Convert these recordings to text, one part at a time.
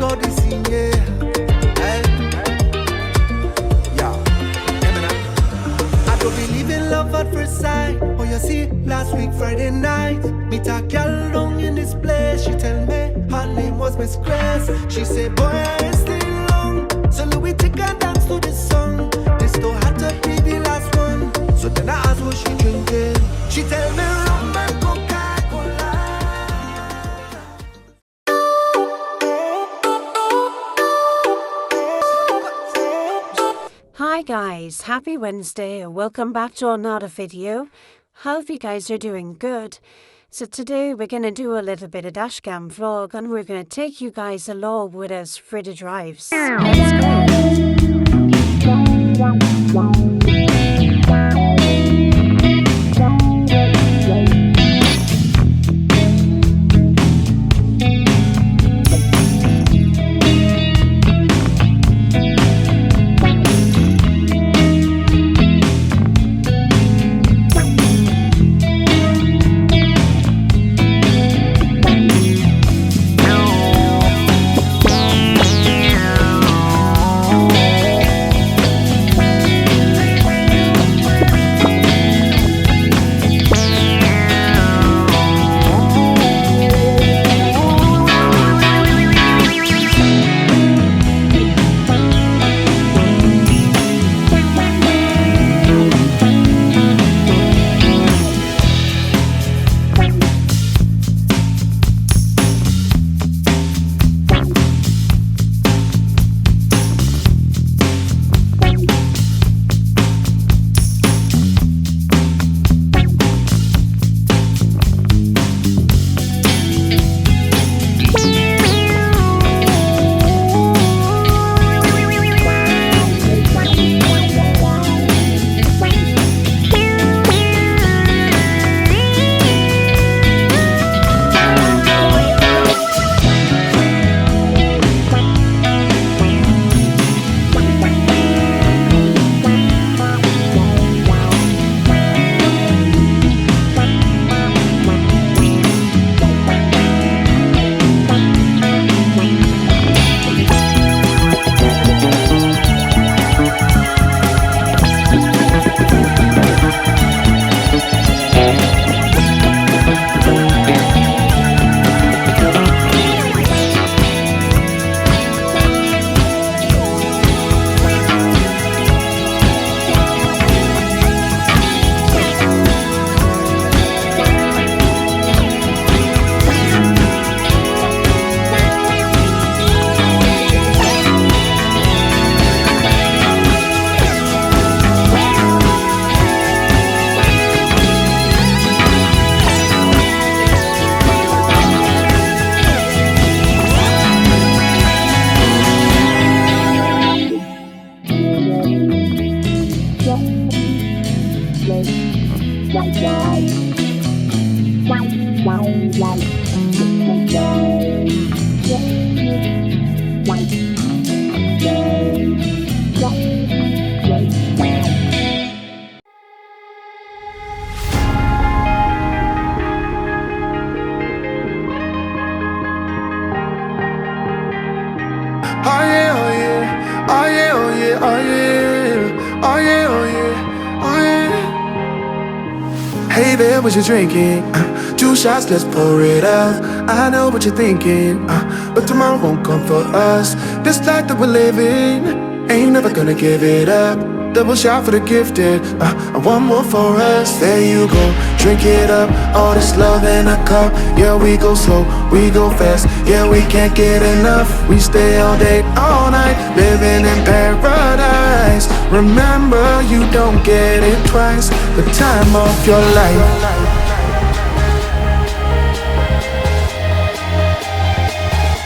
got this in, yeah. I don't believe in love at first sight. Oh, you see, last week Friday night, meet a girl down in this place. She tell me her name was Miss Grace. She said, boy, I ain't stay long, so Louis take a dance to this song. This still had to be the last one. So then I asked what she drinking. She tell me rum and Coca-Cola. Hi guys, happy Wednesday and welcome back to another video. Hope you guys are doing good. So today we're going to do a little bit of dashcam vlog and we're going to take you guys along with us for the drives. Let's go. Hey there, what you drinking? 2 shots, let's pour it out. I know what you're thinking, but tomorrow won't come for us. This life that we're living, ain't never gonna give it up. Double shot for the gifted, and one more for us. There you go, drink it up. All this love in a cup. Yeah, we go slow, we go fast. Yeah, we can't get enough. We stay all day, all night, living in paradise. Remember, you don't get it twice. The time of your life.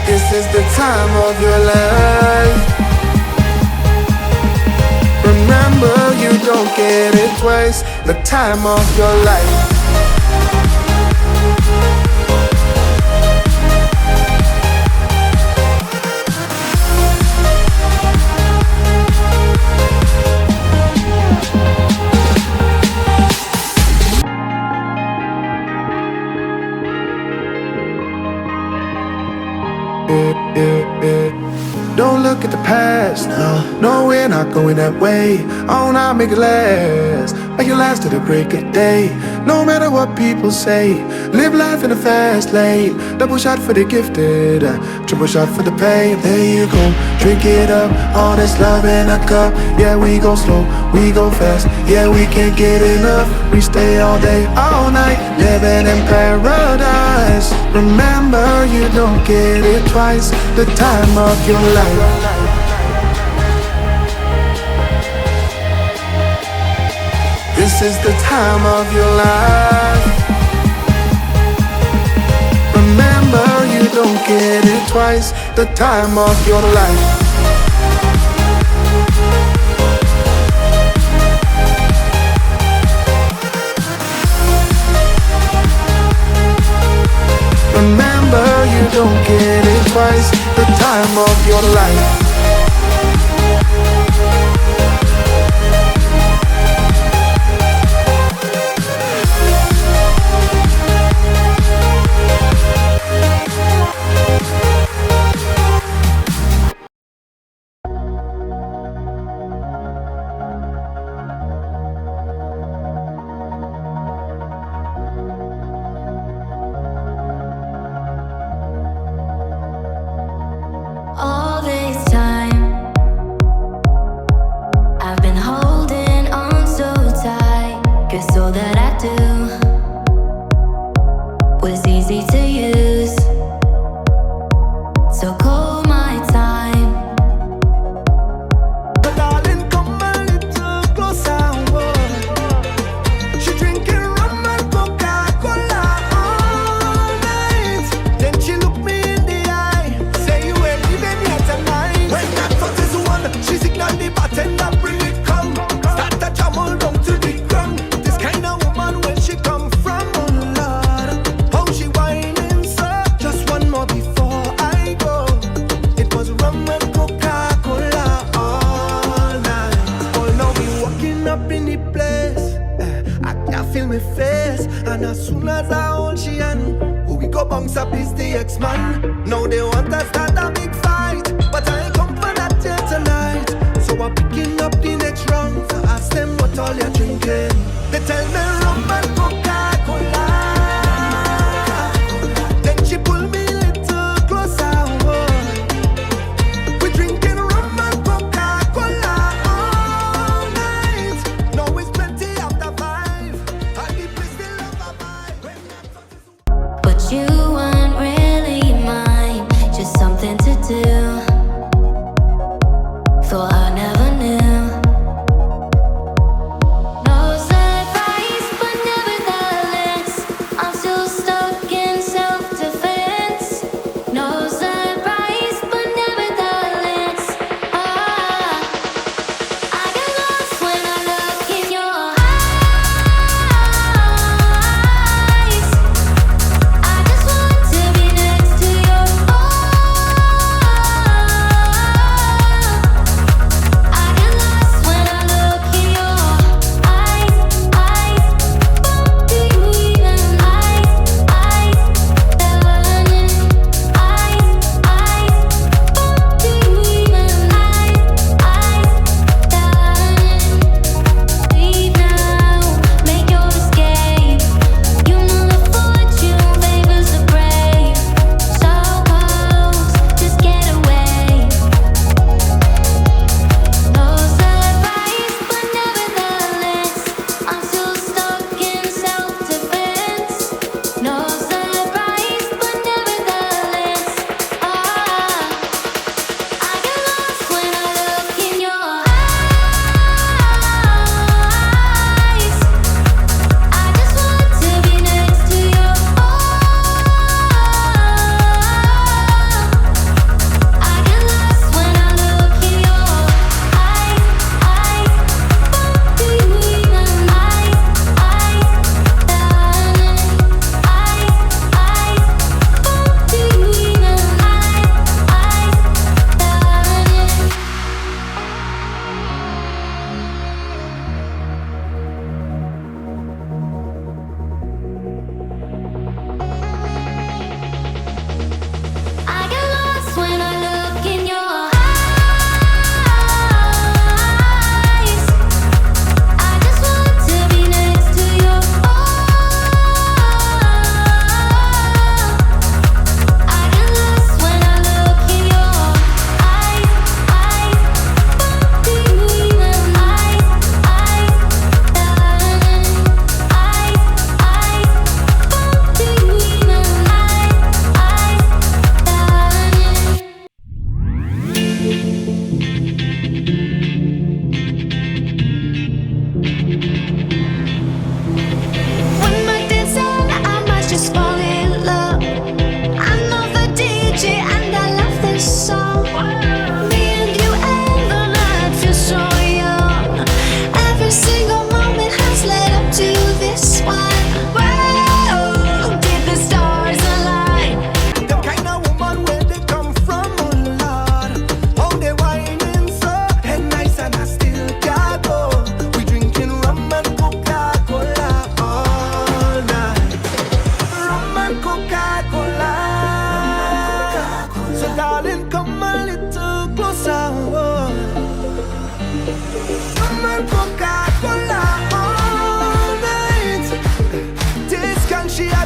This is the time of your life. Remember, you don't get it twice. The time of your life. Don't look at the past, no, we're not going that way. Oh, now make it last, make it last to the break of day. No matter what people say, live life in a fast lane. Double shot for the gifted, triple shot for the pain. There you go, drink it up, all this love in a cup. Yeah, we go slow, we go fast. Yeah, we can't get enough. We stay all day, all night, living in paradise. Remember, you don't get it twice. The time of your life. This is the time of your life. Remember, you don't get it twice. The time of your life. Remember, you don't get it twice. The time of your life. All this time, I've been holding on so tight, 'cause all that I do was easy to use. So call my time. But darling, come a little closer. She drinking rum and Coca-Cola all night. Then she look me in the eye, say you ain't leaving me tonight. When that thought is one, she signal the bartender, bring it come. Start to jam all down to the ground. This kind of woman, when she come from, oh Lord, how she whining so. Just one more before I go. It was rum and Coca-Cola all night. Oh, now we walking up in the place. I can feel me face, and as soon as I hold she hand, who we go bounce up is the ex-man. Now they want to start a big fight, but I ain't come for that here tonight. So I'm picking up the next round to ask them what all you're drinking. They tell me rum and Coca-Cola. Then she pull me a little closer. We drinking rum and Coca-Cola all night. Now it's plenty after 5, and the place still have a vibe. But you weren't really mine, just something to do. Thought I never knew. No surprise, but nevertheless, I'm still stuck in self-defense. No surprise, but nevertheless, I get lost when I look in your eyes. I just want to be next to your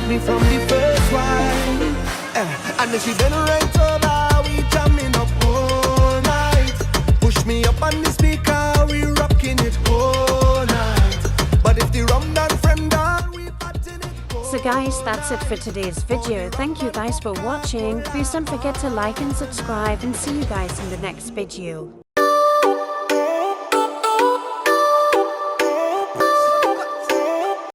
me from the first one. And then she been right over, we jamming up all night. Push me up on the speaker, we rocking it all night. But if the rum done, friend done, we parting it all. So guys, that's it for today's video. Thank you guys for watching. Please don't forget to like and subscribe, and see you guys in the next video.